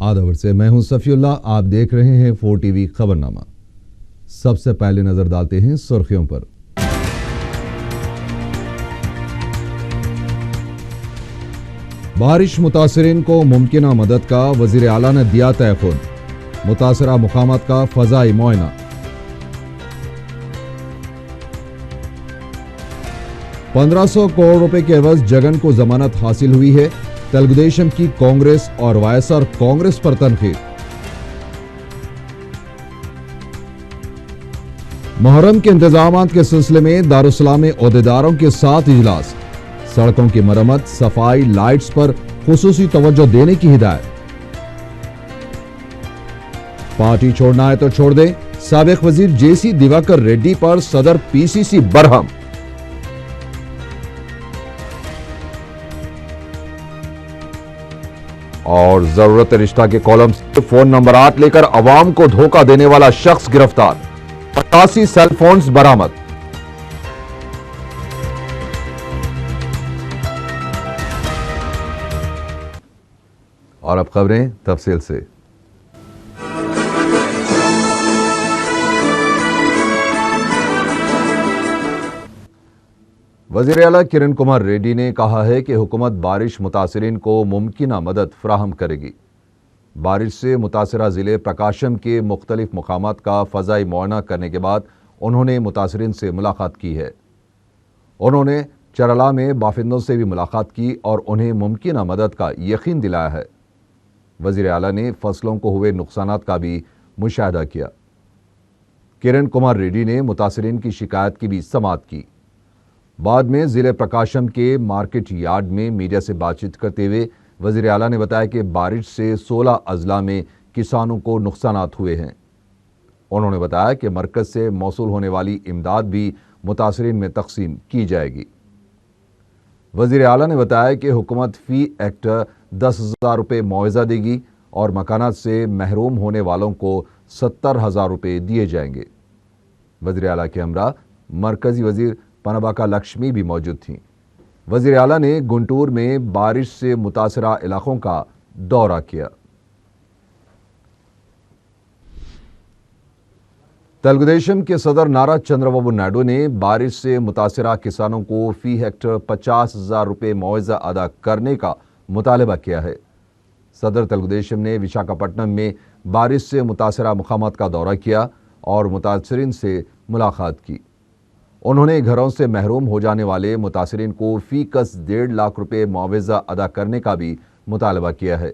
आदवर से मैं हूं सफीउल्लाह। आप देख रहे हैं 4 टीवी खबरनामा। सबसे पहले नजर डालते हैं सुर्खियों पर। बारिश मुतासरीन को मुमकिना मदद का वजीर आला ने दिया तयखुद। मुतासरा मुकामात का फजाई मुआयना। ₹1500 करोड़ रुपए के एवज जगन को जमानत हासिल हुई है। तेलुगुदेशम की कांग्रेस और वायएसआर कांग्रेस पर तनकीद। मुहर्रम के इंतजामात के सिलसिले में दारुस्सलाम में ओहदेदारों के साथ इजलास। सड़कों की मरम्मत, सफाई, लाइट्स पर खुसूसी तवज्जो देने की हिदायत। पार्टी छोड़ना है तो छोड़ दे, साबिक वजीर जेसी दिवाकर रेड्डी पर सदर पीसीसी बरहम। और जरूरत रिश्ता के कॉलम से फोन नंबर 8 लेकर अवाम को धोखा देने वाला शख्स गिरफ्तार। 85 सेल फोन्स बरामद। और अब खबरें तफसील से। वज़ीर आला किरण कुमार रेड्डी ने कहा है कि हुकूमत बारिश मुतासरीन को मुमकिना मदद फराहम करेगी। बारिश से मुतासरा ज़िले प्रकाशम के मुख्तलिफ मकामात का फ़ज़ाई मुआयना करने के बाद उन्होंने मुतासरीन से मुलाकात की है। उन्होंने चरला में बाफिंदों से भी मुलाकात की और उन्हें मुमकिना मदद का यकीन दिलाया है। वज़ीर आला ने फसलों को हुए नुकसानात का भी मुशाहिदा किया। किरण कुमार रेड्डी ने मुतासरीन की शिकायत की भी समाअत की। बाद में ज़िले प्रकाशम के मार्केट यार्ड में मीडिया से बातचीत करते हुए वज़ीर आला ने बताया कि बारिश से 16 अजला में किसानों को नुकसानात हुए हैं। उन्होंने बताया कि मरकज़ से मौसूल होने वाली इमदाद भी मुतासरीन में तकसीम की जाएगी। वज़ीर आला ने बताया कि हुकूमत फी हेक्टर 10,000 रुपये मुआवजा देगी और मकानात से महरूम होने वालों को 70,000 रुपये दिए जाएंगे। वज़ीर आला के हमरा मरकज़ी वज़ीर पनबाका लक्ष्मी भी मौजूद थीं। वज़ीर आला ने गुंटूर में बारिश से मुतासरा इलाकों का दौरा किया। तेलुगुदेशम के सदर नारा चंद्रबाबू नायडू ने बारिश से मुतासरा किसानों को फी हेक्टर 50,000 रुपये मुआवजा अदा करने का मुतालबा किया है। सदर तेलुगुदेशम ने विशाखापट्टनम में बारिश से मुतासरा मकामात का दौरा किया और मुतासरीन से मुलाकात की। उन्होंने घरों से महरूम हो जाने वाले मुतासरीन को फी कस 1.5 लाख रुपये मुआवजा अदा करने का भी मुतालबा किया है।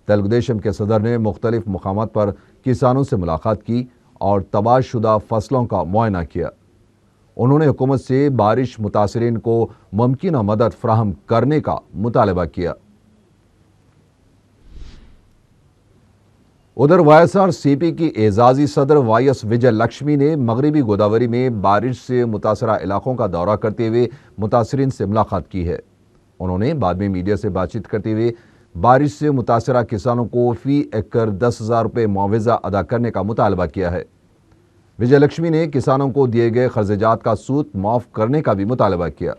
तेलुगुदेशम के सदर ने मुख्तलिफ मकामात पर किसानों से मुलाकात की और तबाहशुदा फसलों का मुआयना किया। उन्होंने हुकूमत से बारिश मुतासरीन को मुमकिना मदद फराहम करने का मुतालबा किया। उधर वाईएसआर सीपी की एजाजी सदर वाईएस विजय लक्ष्मी ने मगरबी गोदावरी में बारिश से मुतासरा इलाकों का दौरा करते हुए मुतासरीन से मुलाकात की है। उन्होंने बाद में मीडिया से बातचीत करते हुए बारिश से मुतासरा किसानों को फी एकड़ 10,000 रुपये मुआवजा अदा करने का मुतालबा किया है। विजय लक्ष्मी ने किसानों को दिए गए खर्चजात का सूद माफ करने का भी मुतालबा किया।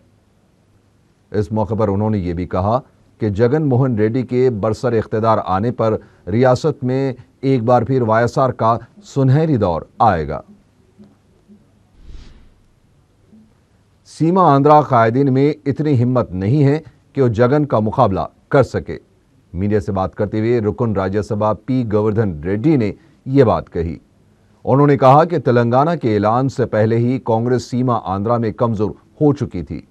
इस मौके पर उन्होंने ये भी कहा कि जगन मोहन रेड्डी के बरसर इख्तिदार आने पर रियासत में एक बार फिर वाईएसआर का सुनहरी दौर आएगा। सीमा आंध्रा कायदीन में इतनी हिम्मत नहीं है कि वो जगन का मुकाबला कर सके। मीडिया से बात करते हुए रुकन राज्यसभा पी गोवर्धन रेड्डी ने यह बात कही। उन्होंने कहा कि तेलंगाना के ऐलान से पहले ही कांग्रेस सीमा आंध्रा में कमजोर हो चुकी थी।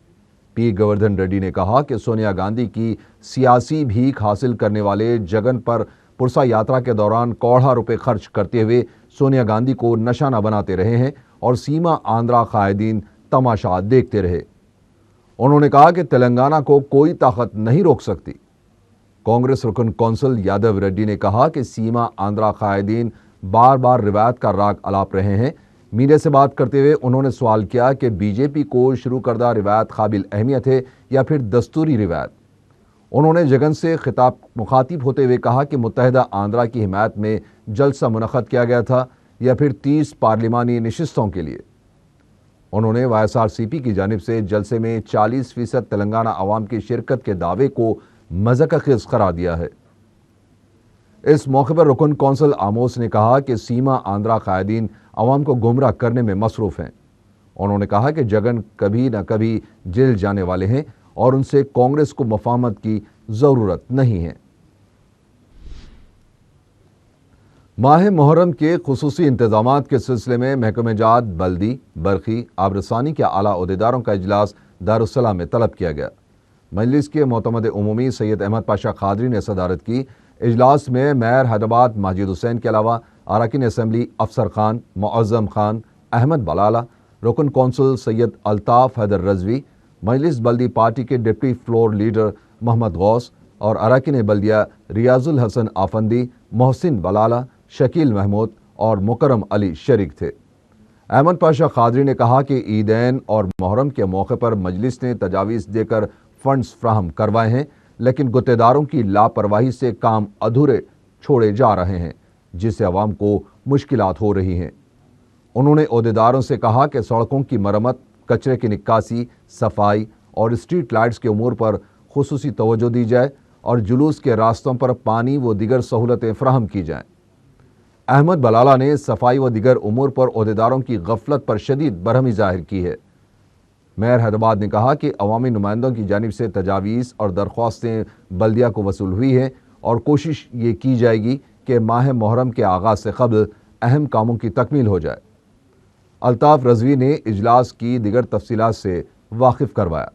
पी गोवर्धन रेड्डी ने कहा कि सोनिया गांधी की सियासी भीख हासिल करने वाले जगन पर पुरसा यात्रा के दौरान करोड़ों रुपए खर्च करते हुए सोनिया गांधी को निशाना बनाते रहे हैं और सीमा आंध्रा कायदीन तमाशा देखते रहे। उन्होंने कहा कि तेलंगाना को कोई ताकत नहीं रोक सकती। कांग्रेस रुकन कौंसल यादव रेड्डी ने कहा कि सीमा आंध्रा कायदीन बार बार रिवायत का राग अलाप रहे हैं। मीडिया से बात करते हुए उन्होंने सवाल किया कि बीजेपी को शुरू करदा रिवायत काबिल अहमियत है या फिर दस्तूरी रिवायत। उन्होंने जगन से मुखातिब होते हुए कहा कि मुत्तहिदा आंध्रा की हिमायत में जलसा मुनक़द किया गया था या फिर 30 पार्लिमानी नशिस्तों के लिए। उन्होंने वाईएसआरसीपी की जानिब से जलसे में 40% तेलंगाना अवाम की शिरकत के दावे को मज़ाक़खेज़ करार दिया है। اس موقع پر رکن کونسل آموس نے کہا کہ سیما آندھرا قائدین عوام کو گمراہ کرنے میں مصروف ہیں۔ انہوں نے کہا کہ جگن کبھی نہ کبھی جیل جانے والے ہیں اور ان سے کانگریس کو مفاہمت کی ضرورت نہیں ہے۔ ماہ محرم کے خصوصی انتظامات کے سلسلے میں محکمہ جات، بلدی، برقی، آبرسانی کے اعلیٰ عہدیداروں کا اجلاس دارالسلام میں طلب کیا گیا۔ مجلس کے معتمد عمومی سید احمد پاشا قادری نے صدارت کی۔ اجلاس میں میئر حیدرآباد ماجد حسین کے علاوہ اراکین اسمبلی افسر خان، معظم خان، احمد بلالہ، رکن کونسل سید الطاف حیدر رضوی، مجلس بلدی پارٹی کے ڈپٹی فلور لیڈر محمد غوث اور اراکین بلدیہ ریاض الحسن آفندی، محسن بلالہ، شکیل محمود اور مکرم علی شریک تھے۔ احمد پاشا قادری نے کہا کہ عیدین اور محرم کے موقع پر مجلس نے تجاویز دے کر فنڈز فراہم کروائے ہیں، لیکن گتےداروں کی لاپرواہی سے کام ادھورے چھوڑے جا رہے ہیں، جس سے عوام کو مشکلات ہو رہی ہیں۔ انہوں نے عہدیداروں سے کہا کہ سڑکوں کی مرمت، کچرے کی نکاسی، صفائی اور اسٹریٹ لائٹس کے امور پر خصوصی توجہ دی جائے اور جلوس کے راستوں پر پانی و دیگر سہولتیں فراہم کی جائیں۔ احمد بلالہ نے صفائی و دیگر امور پر عہدیداروں کی غفلت پر شدید برہمی ظاہر کی ہے۔ میئر حیدرآباد نے کہا کہ عوامی نمائندوں کی جانب سے تجاویز اور درخواستیں بلدیہ کو وصول ہوئی ہیں اور کوشش یہ کی جائے گی کہ ماہ محرم کے آغاز سے قبل اہم کاموں کی تکمیل ہو جائے۔ الطاف رضوی نے اجلاس کی دیگر تفصیلات سے واقف کروایا۔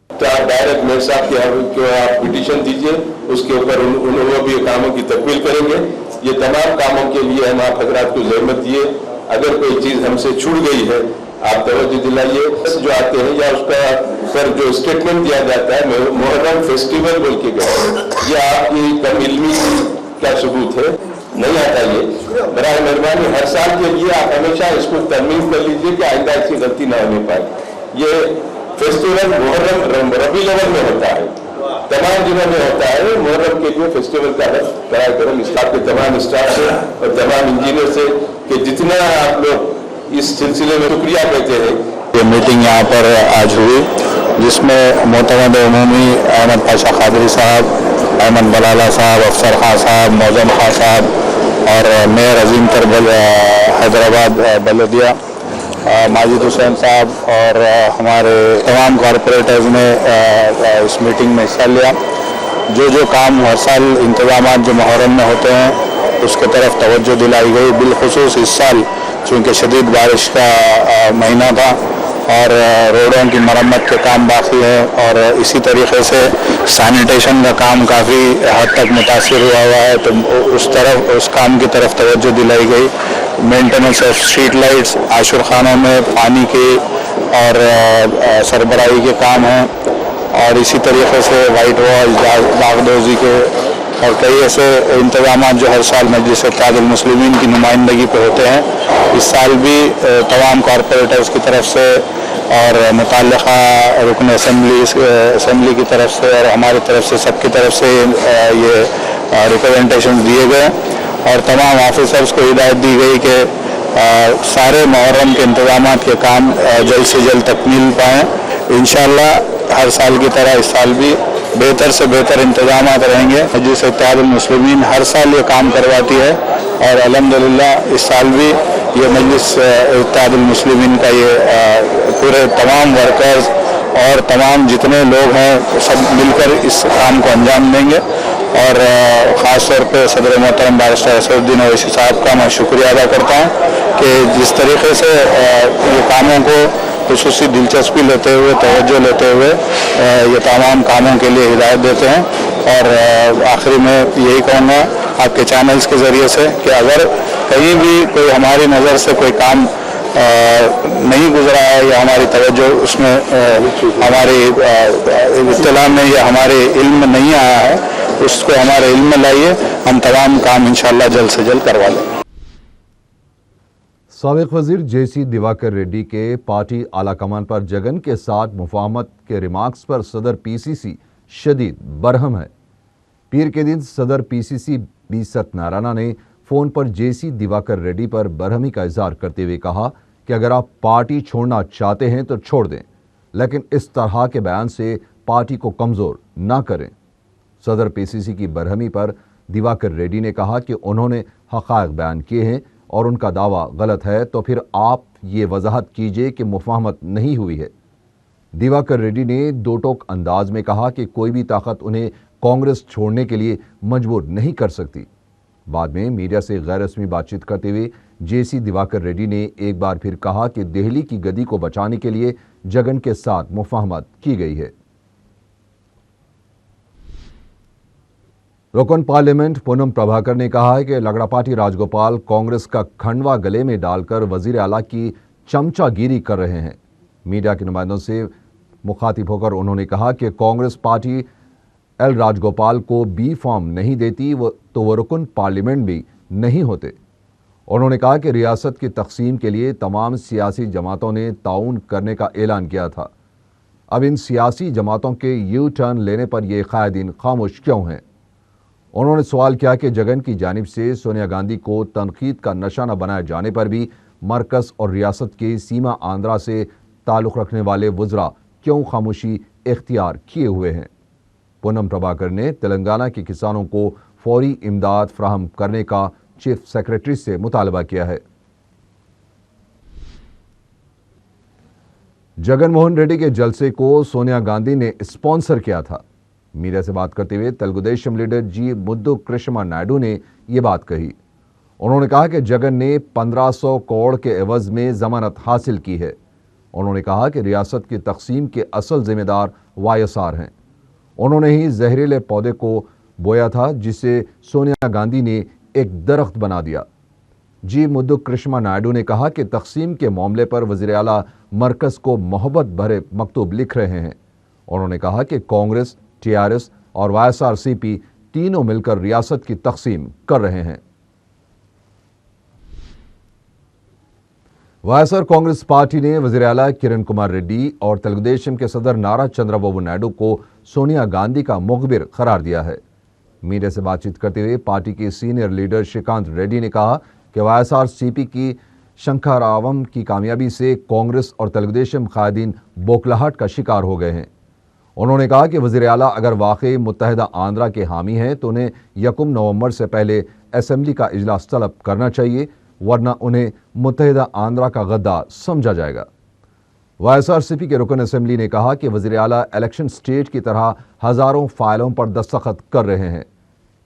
تو آپ ڈائریکٹ میئر صاحب کی آپ پٹیشن دیجئے، اس کے اوپر وہ بھی کاموں کی تکمیل کریں گے۔ یہ تمام کاموں کے لیے ہم آپ حضرات کو زحمت دیے۔ اگر کوئی چیز ہم سے چھوٹ گئی ہے آپ توجہ دلائیے۔ جو آتے ہیں یا اس کا پر جو اسٹیٹمنٹ دیا جاتا ہے محرم فیسٹیول بول کے یہ آپ کی کم علمی کا ثبوت ہے، نہیں آتا۔ یہ برائے مہربانی ہر سال کے لیے آپ ہمیشہ اس کو ترمیم کر لیجئے کہ آئندہ ایسی غلطی نہ ہونے پائے۔ یہ فیسٹیول محرم ربیع الاول میں ہوتا ہے، تمام دنوں میں ہوتا ہے۔ محرم کے لیے فیسٹیول کا براہ کرم اسٹاف کے تمام اسٹاف سے اور تمام انجینئر سے کہ جتنا آپ لوگ اس سلسلے میں شکریہ کہتے ہیں۔ یہ میٹنگ یہاں پر آج ہوئی جس میں معتمد عمومی احمد پاشا قادری صاحب، احمد بلالہ صاحب، افسر خان صاحب، معظم خان صاحب اور میئر عظیم تر حیدرآباد بلدیہ ماجد حسین صاحب اور ہمارے تمام کارپوریٹرز نے اس میٹنگ میں حصہ لیا۔ جو کام ہر سال انتظامات جو محرم میں ہوتے ہیں اس کے طرف توجہ دلائی گئی، بالخصوص اس سال چونکہ شدید بارش کا مہینہ تھا اور روڈوں کی مرمت کے کام باقی ہے اور اسی طریقے سے سینیٹیشن کا کام کافی حد تک متاثر ہوا ہے، تو اس کام کی طرف توجہ دلائی گئی۔ مینٹیننس آف اسٹریٹ لائٹس، عاشور خانوں میں پانی کی اور سربراہی کے کام ہیں اور اسی طریقے سے وائٹ واش، داغدوزی کے اور کئی ایسے انتظامات جو ہر سال مجلس اتحاد المسلمین کی نمائندگی پہ ہوتے ہیں۔ اس سال بھی تمام کارپوریٹرز کی طرف سے اور متعلقہ رکن اسمبلی کی طرف سے اور ہماری طرف سے سب کی طرف سے یہ ریپرزنٹیشن دیے گئے اور تمام آفیسرز کو ہدایت دی گئی کہ سارے محرم کے انتظامات کے کام جلد سے جلد تکمیل پائیں۔ انشاءاللہ ہر سال کی طرح اس سال بھی بہتر سے بہتر انتظامات رہیں گے۔ مجلس اتحاد المسلمین ہر سال یہ کام کرواتی ہے اور الحمدللہ اس سال بھی یہ مجلس اتحاد المسلمین کا یہ پورے تمام ورکرز اور تمام جتنے لوگ ہیں سب مل کر اس کام کو انجام دیں گے اور خاص طور پہ صدر محترم بارسٹر اسد الدین اویسی صاحب کا میں شکریہ ادا کرتا ہوں کہ جس طریقے سے یہ کاموں کو خصوصی دلچسپی لیتے ہوئے، توجہ لیتے ہوئے یہ تمام کاموں کے لیے ہدایت دیتے ہیں۔ اور آخری میں یہی کہوں گا آپ کے چینلز کے ذریعے سے کہ اگر کہیں بھی کوئی ہماری نظر سے کوئی کام نہیں گزرا ہے یا ہماری توجہ اس میں ہماری اطلاع میں یا ہمارے علم میں نہیں آیا ہے، اس کو ہمارے علم میں لائیے، ہم تمام کام انشاءاللہ جلد سے جلد کروا لیں۔ سابق وزیر جے سی دیواکر ریڈی کے پارٹی اعلیٰ کمان پر جگن کے ساتھ مفاہمت کے ریمارکس پر صدر پی سی سی شدید برہم ہے۔ پیر کے دن صدر پی سی سی بی ست نارائنا نے فون پر جے سی دیواکر ریڈی پر برہمی کا اظہار کرتے ہوئے کہا کہ اگر آپ پارٹی چھوڑنا چاہتے ہیں تو چھوڑ دیں، لیکن اس طرح کے بیان سے پارٹی کو کمزور نہ کریں۔ صدر پی سی سی کی برہمی پر दिवाकर रेड्डी ने कहा कि उन्होंने हक़ाइक़ बयान किए हैं और उनका दावा गलत है, तो फिर आप ये वजाहत कीजिए कि मुफाहमत नहीं हुई है। दिवाकर रेड्डी ने दो टोक अंदाज में कहा कि कोई भी ताकत उन्हें कांग्रेस छोड़ने के लिए मजबूर नहीं कर सकती। बाद में मीडिया से गैर रस्मी बातचीत करते हुए जेसी दिवाकर रेड्डी ने एक बार फिर कहा कि दिल्ली की गद्दी को बचाने के लिए जगन के साथ मुफाहमत की गई है। रुकन पार्लियामेंट पूनम प्रभाकर ने कहा है कि लगड़ापाटी राजगोपाल कांग्रेस का खंडवा गले में डालकर वजीर आला की चमचागिरी कर रहे हैं। मीडिया के नुमाइंदों से मुखातिब होकर उन्होंने कहा कि कांग्रेस पार्टी एल राजगोपाल को बी फॉर्म नहीं देती तो वो रुकन पार्लियामेंट भी नहीं होते। उन्होंने कहा कि रियासत की तकसीम के लिए तमाम सियासी जमातों ने ताउन करने का ऐलान किया था। अब इन सियासी जमातों के यू टर्न लेने पर ये कायदीन खामोश क्यों हैं? उन्होंने सवाल किया कि जगन की जानिब से सोनिया गांधी को तनकीद का निशाना बनाए जाने पर भी मरकज़ और रियासत के सीमा आंध्रा से ताल्लुक़ रखने वाले वज़रा क्यों खामोशी इख्तियार किए हुए हैं। पूनम प्रभाकर ने तेलंगाना के किसानों को फौरी इमदाद फराहम करने का चीफ सेक्रेटरी से मुतालबा किया है। जगन मोहन रेड्डी के जलसे को सोनिया गांधी ने स्पॉन्सर किया था। मीडिया से बात करते हुए तेलुगु देशम लीडर जी मुद्दु कृष्णा नायडू ने यह बात कही। उन्होंने कहा कि जगन ने 1500 करोड़ के एवज में जमानत हासिल की है। उन्होंने कहा कि रियासत की तकसीम के असल जिम्मेदार वाईएसआर हैं। उन्होंने ही जहरीले पौधे को बोया था जिसे सोनिया गांधी ने एक दरख्त बना दिया। जी मुद्दु कृष्णा नायडू ने कहा कि तकसीम के मामले पर वज़ीर आला मरकज़ को मोहब्बत भरे मकतूब लिख रहे हैं। उन्होंने कहा कि कांग्रेस, टीआरएस और वाईएसआरसीपी तीनों मिलकर रियासत की तकसीम कर रहे हैं। वाईएसआर कांग्रेस पार्टी ने वज़ीर आला किरण कुमार रेड्डी और तेलुगु देशम के सदर नारा चंद्रबाबू नायडू को सोनिया गांधी का मुखबिर करार दिया है। मीडिया से बातचीत करते हुए पार्टी के सीनियर लीडर श्रीकांत रेड्डी ने कहा कि वाईएसआरसीपी की शंकरावम की कामयाबी से कांग्रेस और तेलुगु देशम कायदीन बौखलाहट का शिकार हो गए हैं। उन्होंने कहा कि वज़ीर आला अगर वाकई मुत्तहिदा आंध्रा के हामी हैं तो उन्हें 1 नवंबर से पहले असेंबली का इजलास तलब करना चाहिए, वरना उन्हें मुत्तहिदा आंध्रा का गद्दार समझा जाएगा। वाईएसआरसीपी के रुकन असेंबली ने कहा कि वज़ीर आला इलेक्शन स्टेट की तरह हज़ारों फाइलों पर दस्तखत कर रहे हैं।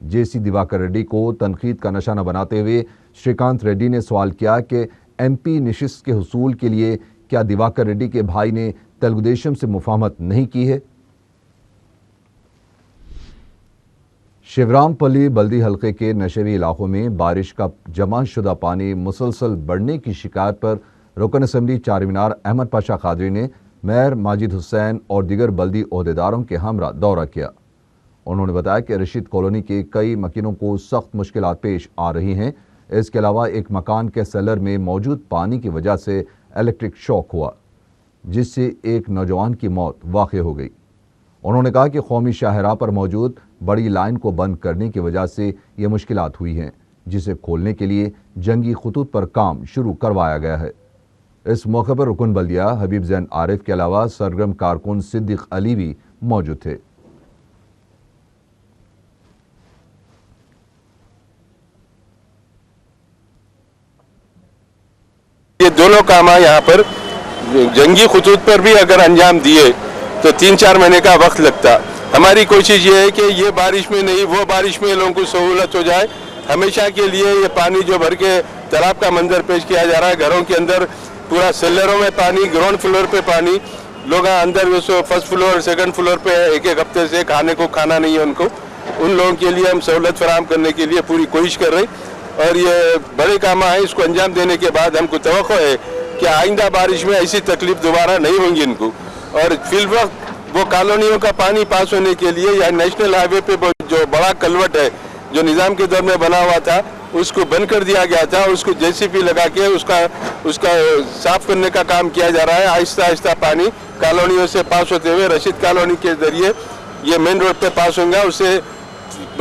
जेसी दिवाकर रेड्डी को तनकीद का निशाना बनाते हुए श्रीकांत रेड्डी ने सवाल किया कि एमपी नशिस्त के हुसूल के लिए क्या दिवाकर रेड्डी के भाई ने तेलुगु देशम से मुफाहमत नहीं की है? शिवरामपल्ली बल्दी हल्के के नशेवी इलाकों में बारिश का जमा शुदा पानी मुसलसल बढ़ने की शिकायत पर रुकन असेंबली चारमीनार अहमद पाशा कादरी ने मेयर माजिद हुसैन और दीगर बल्दी ओहदेदारों के हमरा दौरा किया। उन्होंने बताया कि रशीद कॉलोनी के कई मकीनों को सख्त मुश्किलात पेश आ रही हैं। इसके अलावा एक मकान के सेलर में मौजूद पानी की वजह से इलेक्ट्रिक शॉक हुआ, जिससे एक नौजवान की मौत वाक़ हो गई। उन्होंने कहा कि कौमी शाहराह पर मौजूद बड़ी लाइन को बंद करने की वजह से ये मुश्किलात हुई हैं, जिसे खोलने के लिए जंगी खतूत पर काम शुरू करवाया गया है। इस मौके पर रुकन बल्दिया हबीब जैन आरिफ के अलावा सरगर्म कारकुन सिद्दीक अली भी मौजूद थे। ये दोनों काम यहाँ पर जंगी खतूत पर भी अगर अंजाम दिए तो 3-4 महीने का वक्त लगता। हमारी कोशिश ये है कि ये बारिश में नहीं, वो बारिश में लोगों को सहूलत हो जाए। हमेशा के लिए ये पानी जो भर के तालाब का मंजर पेश किया जा रहा है, घरों के अंदर पूरा सेलरों में पानी, ग्राउंड फ्लोर पे पानी, लोग अंदर फर्स्ट फ्लोर सेकंड फ्लोर पे एक हफ्ते से खाने को खाना नहीं है उनको, उन लोगों के लिए हम सहूलत फराहम करने के लिए पूरी कोशिश कर रहे और ये बड़े काम है। इसको अंजाम देने के बाद हमको तवक्को है कि आइंदा बारिश में ऐसी तकलीफ दोबारा नहीं होंगी इनको। और फिल वक्त वो कॉलोनियों का पानी पास होने के लिए या नेशनल हाईवे पे जो बड़ा कलवट है जो निज़ाम के दौर में बना हुआ था उसको बंद कर दिया गया था, उसको जेसीबी लगा के उसका साफ करने का काम किया जा रहा है। आहिस्ता आहिस्ता पानी कॉलोनियों से पास होते हुए रशीद कॉलोनी के जरिए ये मेन रोड पे पास होगा, उससे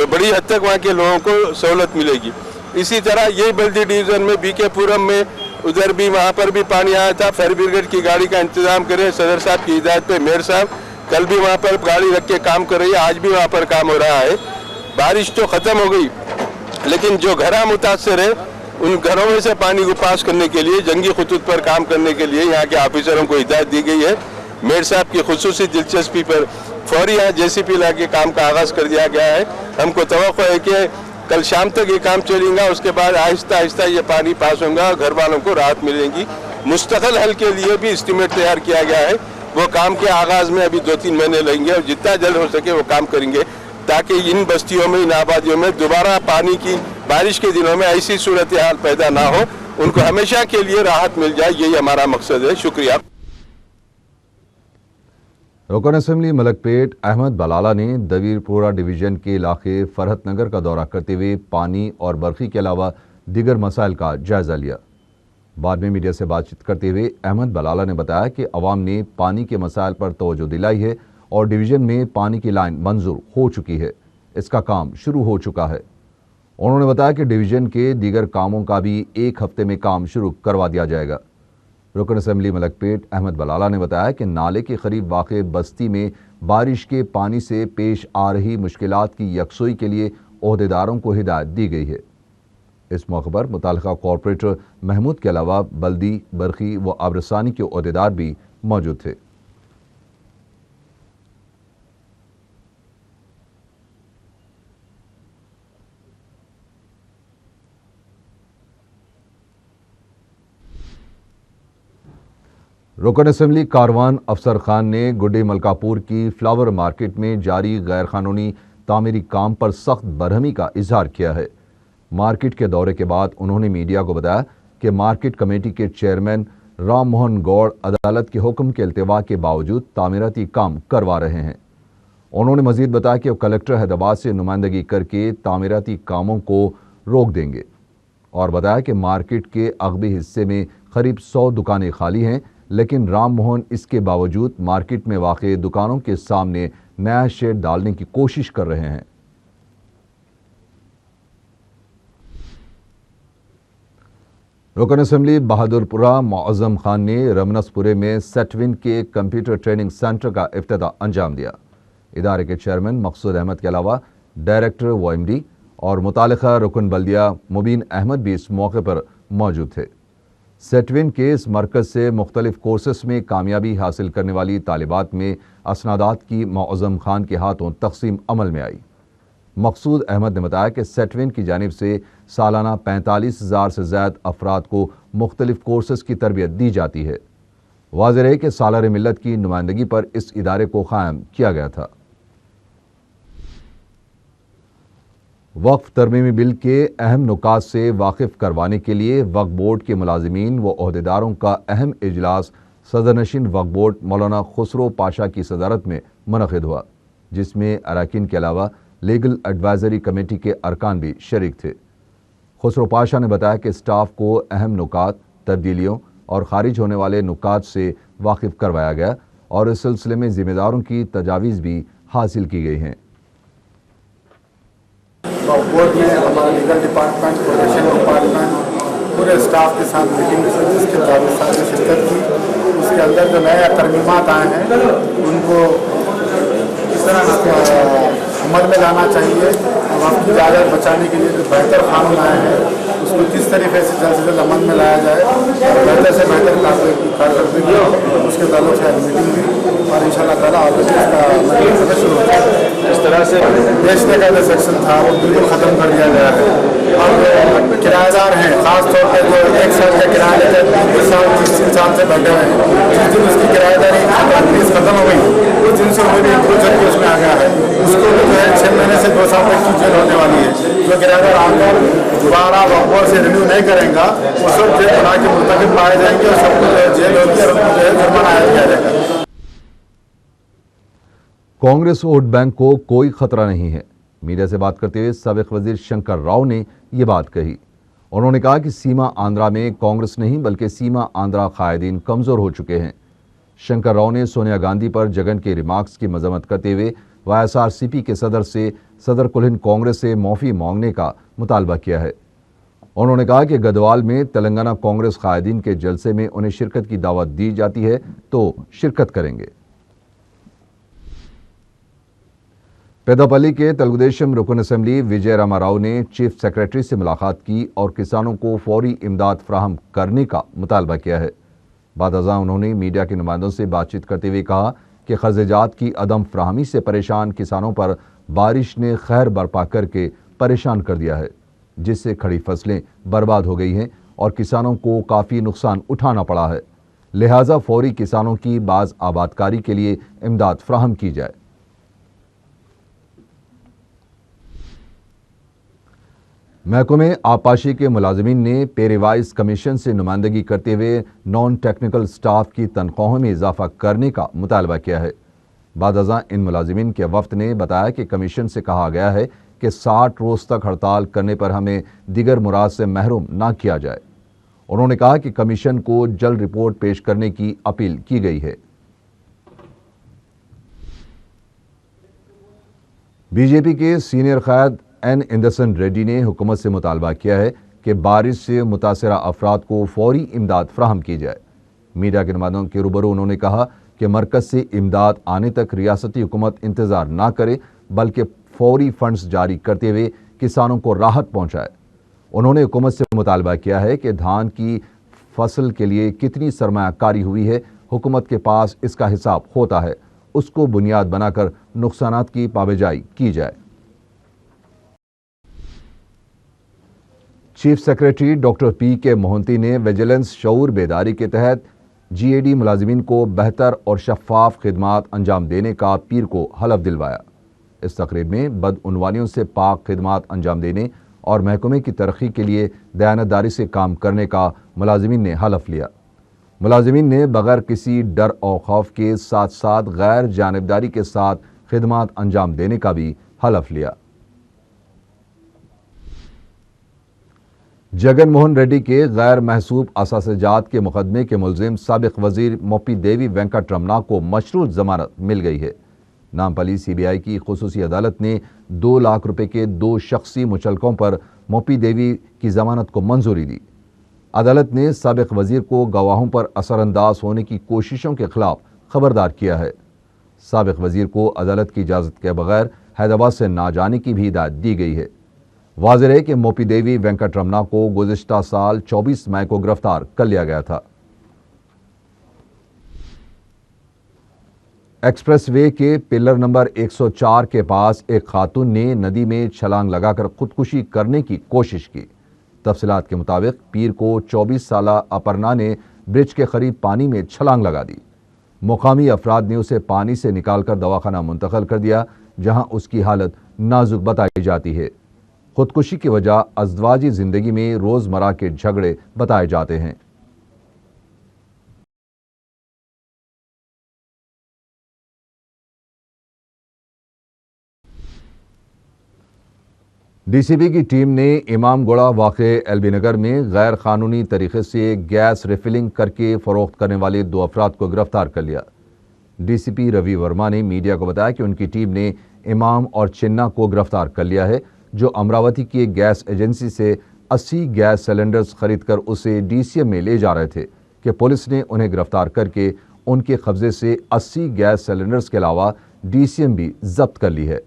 बड़ी हद तक वहाँ के लोगों को सहूलत मिलेगी। इसी तरह यही बल्दी डिवीज़न में बीकेपुरम में उधर भी वहाँ पर भी पानी आया था। फायर ब्रिगेड की गाड़ी का इंतजाम करे सदर साहब की हिदायत पे मेयर साहब कल भी वहाँ पर गाड़ी रख के काम कर रही है, आज भी वहाँ पर काम हो रहा है। बारिश तो ख़त्म हो गई, लेकिन जो घरा मुतासर है उन घरों में से पानी को पास करने के लिए जंगी खतूत पर काम करने के लिए यहाँ के ऑफिसरों को हिदायत दी गई है। मेयर साहब की खुसूसी दिलचस्पी पर फौरी यहाँ JCP ला के काम का आगाज़ कर दिया गया है। हमको तवक्को है कि कल शाम तक ये काम चलेगा, उसके बाद आहिस्ता आहिस्ता ये पानी पास होगा, घर वालों को राहत मिलेगी। मुस्तकिल हल के लिए भी एस्टीमेट तैयार किया गया है, वो काम के आगाज़ में अभी 2-3 महीने लगेंगे और जितना जल्द हो सके वो काम करेंगे, ताकि इन बस्तियों में, इन आबादियों में दोबारा पानी की बारिश के दिनों में ऐसी सूरत हाल पैदा ना हो, उनको हमेशा के लिए राहत मिल जाए, यही हमारा मकसद है। शुक्रिया। रुकन असम्बली मलकपेट अहमद बलाला ने दवीरपुरा डिवीजन के इलाके फरहत नगर का दौरा करते हुए पानी और बरखी के अलावा दीगर मसाइल का जायजा लिया। बाद में मीडिया से बातचीत करते हुए अहमद बलाला ने बताया कि अवाम ने पानी के मसाइल पर तवज्जो दिलाई है और डिवीजन में पानी की लाइन मंजूर हो चुकी है, इसका काम शुरू हो चुका है। उन्होंने बताया कि डिवीजन के दीगर कामों का भी 1 हफ्ते में काम शुरू करवा दिया जाएगा। रुकन असम्बली मलकपेट अहमद बलाला ने बताया कि नाले के करीब वाक़े बस्ती में बारिश के पानी से पेश आ रही मुश्किलात की यकसुई के लिए ओहदेदारों को हिदायत दी गई है। इस मौके पर मुताल्लिका कॉरपोरेटर महमूद के अलावा बल्दी, बरखी व आबरसानी के ओहदेदार भी मौजूद थे। रुकन असम्बली कारवान अफसर खान ने गुड्डे मलकापुर की फ्लावर मार्केट में जारी गैर कानूनी तामीरी काम पर सख्त बरहमी का इजहार किया है। मार्केट के दौरे के बाद उन्होंने मीडिया को बताया कि मार्केट कमेटी के चेयरमैन राम मोहन गौड़ अदालत के हुक्म के इल्तिवा के बावजूद तामीराती काम करवा रहे हैं। उन्होंने मजीद बताया कि वो कलेक्टर हैदराबाद से नुमाइंदगी करके तामीराती कामों को रोक देंगे और बताया कि मार्केट के अगबी हिस्से में करीब 100 दुकानें खाली हैं, लेकिन राम मोहन इसके बावजूद मार्केट में वाक़े दुकानों के सामने नया शेड डालने की कोशिश कर रहे हैं। रुकन असम्बली बहादुरपुरा मौज़म खान ने रमनसपुरे में सेटविन के कंप्यूटर ट्रेनिंग सेंटर का इफ्तिताह अंजाम दिया। इदारे के चेयरमैन मकसूद अहमद के अलावा डायरेक्टर OMD और मुतालिका रुकन बल्दिया मुबीन अहमद भी इस मौके पर मौजूद थे। सेटविन के इस मरकज़ से मुख्तलिफ कोर्सेस में कामयाबी हासिल करने वाली तालिबात में असनादात की मौज़म खान के हाथों तकसीम अमल में आई। मकसूद अहमद ने बताया कि सेटविन की जानिब से सालाना 45,000 से ज़्यादा अफराद को मुख्तलिफ कोर्सेस की तरबियत दी जाती है। वाज़ेह है कि सालार मिल्लत की नुमाइंदगी पर इस इदारे को कायम किया गया था। वक्फ तरमीमी बिल के अहम नुकात से वाकिफ करवाने के लिए वक्फ बोर्ड के मुलाजिमीन व ओहदेदारों का अहम इजलास सदरनशीन वक्फ बोर्ड मौलाना खुसरो पाशा की सदारत में मुनक़िद हुआ, जिसमें अरकान के अलावा लीगल एडवाइजरी कमेटी के अरकान भी शरीक थे। खुसरो पाशा ने बताया कि स्टाफ को अहम नुकात, तब्दीलियों और खारिज होने वाले नुकात से वाकिफ करवाया गया और इस सिलसिले में जिम्मेदारों की तजावीज़ भी हासिल की गई हैं। बोर्ड में हमारा लीगल डिपार्टमेंट, प्रोफेशन डिपार्टमेंट, पूरे स्टाफ के साथ मीटिंग हुई जिसके दावेदार ने शिरकत की। उसके अंदर जो नए तरमीमात आए हैं उनको किस तरह अमल में लाना चाहिए, वक्त की जायदाद बचाने के लिए जो बेहतर कानून आए हैं उसको किस तरीके से जल्द से जल्द अमल में लाया जाए और बेहतर से बेहतर कारकर्दगी हो, उसके ताल्लुक से मीटिंग हुई और इंशाअल्लाह ताला आगे इसका शुरू हो जाए। इस तरह से बेचने का जो सेक्शन था वो बिल्कुल ख़त्म कर दिया गया है और किराएदार हैं, ख़ास तौर पर जो 1 साल का किराया लेते हैं, 2 साल 3 साल से बैठे हुए हैं, जिस दिन उसकी किराएदारी फीस ख़त्म हो गई उस दिन से उन्हें भी इंक्लूजन केस में आ गया है, उसको जो है 6 महीने से 2 साल तक की जेल होने वाली है। जो किराएदार आकर दोबारा वक़्त से रिन्यू नहीं करेंगे वो सब जेल बना के मुर्तकब पाए जाएंगे और सबको जेल होगी और उनको जो है जुर्माना आया किया जाएगा। कांग्रेस वोट बैंक को कोई खतरा नहीं है। मीडिया से बात करते हुए साबिक वजीर शंकर राव ने ये बात कही। उन्होंने कहा कि सीमा आंध्रा में कांग्रेस नहीं बल्कि सीमा आंध्रा कायदीन कमज़ोर हो चुके हैं। शंकर राव ने सोनिया गांधी पर जगन के रिमार्क्स की मजम्मत करते हुए YSRCP के सदर से सदर कुल हिंद कांग्रेस से माफ़ी मांगने का मुतालबा किया है। उन्होंने कहा कि गदवाल में तेलंगाना कांग्रेस कायदीन के जलसे में उन्हें शिरकत की दावत दी जाती है तो शिरकत करेंगे। پیداپلی کے تلگودیشم رکن اسمبلی وجے راما راؤ نے چیف سیکریٹری سے ملاقات کی اور کسانوں کو فوری امداد فراہم کرنے کا مطالبہ کیا ہے۔ بعد ازاں انہوں نے میڈیا کے نمائندوں سے بات چیت کرتے ہوئے کہا کہ خرچ کی عدم فراہمی سے پریشان کسانوں پر بارش نے قہر برپا کر کے پریشان کر دیا ہے، جس سے کھڑی فصلیں برباد ہو گئی ہیں اور کسانوں کو کافی نقصان اٹھانا پڑا ہے، لہٰذا فوری کسانوں کی باز آبادکاری کے لیے امداد فراہم کی جائے۔ محکمہ آبپاشی کے ملازمین نے پے ریوائز کمیشن سے نمائندگی کرتے ہوئے نان ٹیکنیکل سٹاف کی تنخواہوں میں اضافہ کرنے کا مطالبہ کیا ہے۔ بعد ازاں ان ملازمین کے وفد نے بتایا کہ کمیشن سے کہا گیا ہے کہ 60 روز تک ہڑتال کرنے پر ہمیں دیگر مراد سے محروم نہ کیا جائے۔ انہوں نے کہا کہ کمیشن کو جلد رپورٹ پیش کرنے کی اپیل کی گئی ہے۔ بی جے پی کے سینئر قائد این اندرسن ریڈی نے حکومت سے مطالبہ کیا ہے کہ بارش سے متاثرہ افراد کو فوری امداد فراہم کی جائے۔ میڈیا کے نمائندوں کے روبرو انہوں نے کہا کہ مرکز سے امداد آنے تک ریاستی حکومت انتظار نہ کرے بلکہ فوری فنڈز جاری کرتے ہوئے کسانوں کو راحت پہنچائے۔ انہوں نے حکومت سے مطالبہ کیا ہے کہ دھان کی فصل کے لیے کتنی سرمایہ کاری ہوئی ہے، حکومت کے پاس اس کا حساب ہوتا ہے، اس کو بنیاد بنا کر نقصانات کی پابجائی کی جائے۔ چیف سیکریٹری ڈاکٹر پی کے موہنتی نے ویجیلنس شعور بیداری کے تحت جی اے ڈی ملازمین کو بہتر اور شفاف خدمات انجام دینے کا پیر کو حلف دلوایا۔ اس تقریب میں بدعنوانیوں سے پاک خدمات انجام دینے اور محکمے کی ترقی کے لیے دیانتداری سے کام کرنے کا ملازمین نے حلف لیا۔ ملازمین نے بغیر کسی ڈر اور خوف کے ساتھ ساتھ غیر جانبداری کے ساتھ خدمات انجام دینے کا بھی حلف لیا۔ جگن موہن ریڈی کے غیر محسوب اثاثہ جات کے مقدمے کے ملزم سابق وزیر موپی دیوی وینکٹ رمنا کو مشروط ضمانت مل گئی ہے۔ نامپلی سی بی آئی کی خصوصی عدالت نے 2 لاکھ روپے کے 2 شخصی مچلقوں پر موپی دیوی کی ضمانت کو منظوری دی۔ عدالت نے سابق وزیر کو گواہوں پر اثر انداز ہونے کی کوششوں کے خلاف خبردار کیا ہے۔ سابق وزیر کو عدالت کی اجازت کے بغیر حیدرآباد سے نہ جانے کی بھی ہدایت دی گئی ہے۔ واضح ہے کہ موپی دیوی وینکٹ رمنا کو گزشتہ سال 24 مئی کو گرفتار کر لیا گیا تھا۔ ایکسپریس وے کے پلر نمبر 104 کے پاس ایک خاتون نے ندی میں چھلانگ لگا کر خودکشی کرنے کی کوشش کی۔ تفصیلات کے مطابق پیر کو 24 سالہ اپرنا نے برج کے قریب پانی میں چھلانگ لگا دی۔ مقامی افراد نے اسے پانی سے نکال کر دواخانہ منتقل کر دیا، جہاں اس کی حالت نازک بتائی جاتی ہے۔ خودکشی کی وجہ ازدواجی زندگی میں روزمرہ کے جھگڑے بتائے جاتے ہیں۔ ڈی سی بی کی ٹیم نے امام گوڑہ واقع ایل بی نگر میں غیر قانونی طریقے سے گیس ریفلنگ کر کے فروخت کرنے والے 2 افراد کو گرفتار کر لیا۔ ڈی سی پی روی ورما نے میڈیا کو بتایا کہ ان کی ٹیم نے امام اور چنا کو گرفتار کر لیا ہے، جو امراوتی کی ایک گیس ایجنسی سے 80 گیس سلنڈرز خرید کر اسے ڈی سی ایم میں لے جا رہے تھے کہ پولیس نے انہیں گرفتار کر کے ان کے قبضے سے 80 گیس سلنڈرز کے علاوہ ڈی سی ایم بھی ضبط کر لی ہے۔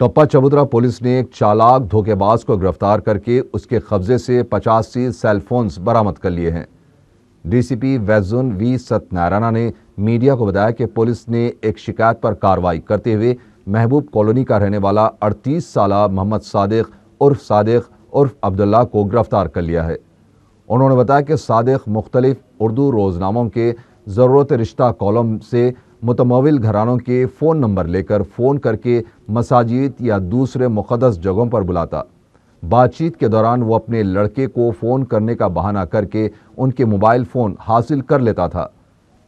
ٹپا چبوترا پولیس نے ایک چالاک دھوکے باز کو گرفتار کر کے اس کے قبضے سے 85 سیل فونز برآمد کر لیے ہیں۔ ڈی سی پی ویزون وی ست نارائنا نے میڈیا کو بتایا کہ پولیس نے ایک شکایت پر کارروائی کرتے ہوئے محبوب کالونی کا رہنے والا 38 سالہ محمد صادق عرف عبداللہ کو گرفتار کر لیا ہے۔ انہوں نے بتایا کہ صادق مختلف اردو روزناموں کے ضرورت رشتہ کالم سے متمول گھرانوں کے فون نمبر لے کر فون کر کے مساجد یا دوسرے مقدس جگہوں پر بلاتا۔ بات چیت کے دوران وہ اپنے لڑکے کو فون کرنے کا بہانہ کر کے ان کے موبائل فون حاصل کر لیتا تھا۔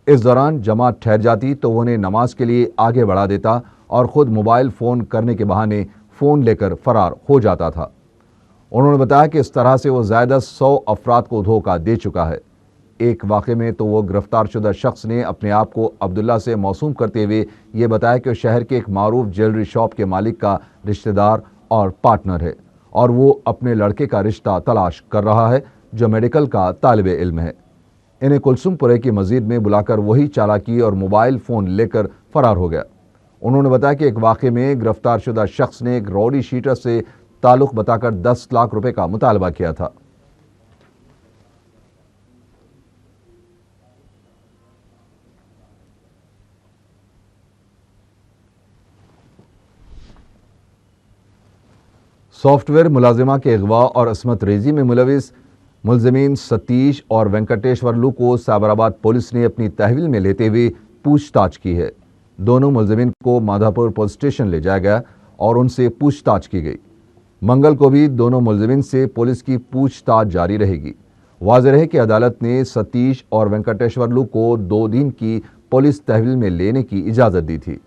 اس دوران جماعت ٹھہر جاتی تو وہ انہیں نماز کے لیے آگے بڑھا دیتا اور خود موبائل فون کرنے کے بہانے فون لے کر فرار ہو جاتا تھا۔ انہوں نے بتایا کہ اس طرح سے وہ زائدہ 100 افراد کو دھوکہ دے چکا ہے۔ ایک واقعے میں تو وہ گرفتار شدہ شخص نے اپنے آپ کو عبداللہ سے موسوم کرتے ہوئے یہ بتایا کہ وہ شہر کے ایک معروف جیولری شاپ کے مالک کا رشتہ دار اور پارٹنر ہے اور وہ اپنے لڑکے کا رشتہ تلاش کر رہا ہے جو میڈیکل کا طالب علم ہے۔ انہیں کلثم پورے کی مسجد میں بلا کر وہی چالاکی اور موبائل فون لے کر فرار ہو گیا۔ انہوں نے بتایا کہ ایک واقعے میں گرفتار شدہ شخص نے ایک روڈی شیٹر سے تعلق بتا کر 10 لاکھ روپے کا مطالبہ کیا تھا۔ سافٹ ویئر ملازمہ کے اغوا اور عصمت ریزی میں ملوث ملزمین ستیش اور وینکٹیشورلو کو سائبر آباد پولیس نے اپنی تحویل میں لیتے ہوئے پوچھ تاچھ کی ہے۔ دونوں ملزمین کو مادھا پور پولیس اسٹیشن لے جایا گیا اور ان سے پوچھ تاچھ کی گئی۔ منگل کو بھی دونوں ملزمین سے پولیس کی پوچھ تاچھ جاری رہے گی۔ واضح ہے کہ عدالت نے ستیش اور وینکٹیشورلو کو 2 دن کی پولیس تحویل میں لینے کی اجازت دی تھی۔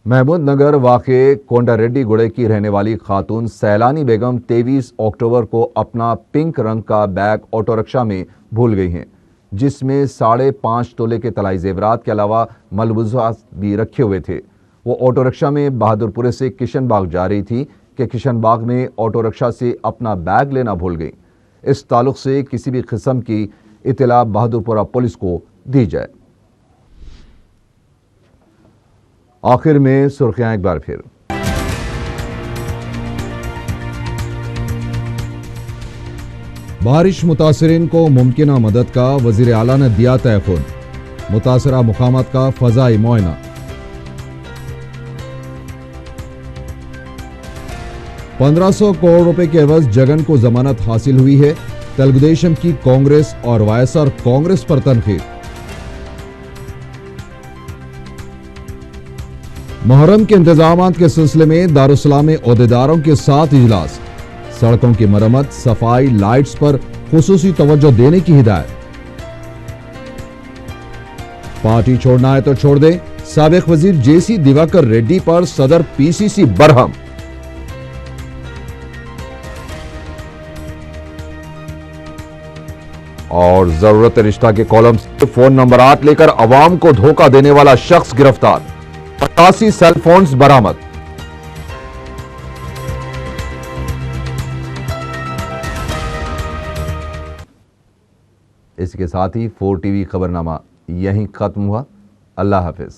محمود نگر واقع کونڈا ریڈی گڑے کی رہنے والی خاتون سیلانی بیگم 23 اکتوبر کو اپنا پنک رنگ کا بیگ آٹو رکشہ میں بھول گئی ہیں، جس میں 5.5 تولے کے طلائی زیورات کے علاوہ ملبوسات بھی رکھے ہوئے تھے۔ وہ آٹو رکشہ میں بہادر پورے سے کشن باغ جا رہی تھی کہ کشن باغ میں آٹو رکشہ سے اپنا بیگ لینا بھول گئی۔ اس تعلق سے کسی بھی قسم کی اطلاع بہادر پورہ پولیس کو دی جائے۔ آخر میں سرخیاں ایک بار پھر۔ بارش متاثرین کو ممکنہ مدد کا وزیر اعلیٰ نے دیا تیقن، متاثرہ مقامات کا فضائی معائنہ۔ $1500 کروڑ روپے کے عوض جگن کو ضمانت حاصل ہوئی ہے، تلگو دیشم کی کانگریس اور وائیسآر کانگریس پر تنقید۔ محرم کے انتظامات کے سلسلے میں دارالسلام میں عہدیداروں کے ساتھ اجلاس، سڑکوں کی مرمت، صفائی، لائٹس پر خصوصی توجہ دینے کی ہدایت۔ پارٹی چھوڑنا ہے تو چھوڑ دیں، سابق وزیر JC دیواکر ریڈی پر صدر PCC برہم۔ اور ضرورت رشتہ کے کالم سے فون نمبرات لے کر عوام کو دھوکہ دینے والا شخص گرفتار، 85 سیل فونز برآمد۔ اس کے ساتھ ہی 4 TV خبرنامہ یہیں ختم ہوا۔ اللہ حافظ۔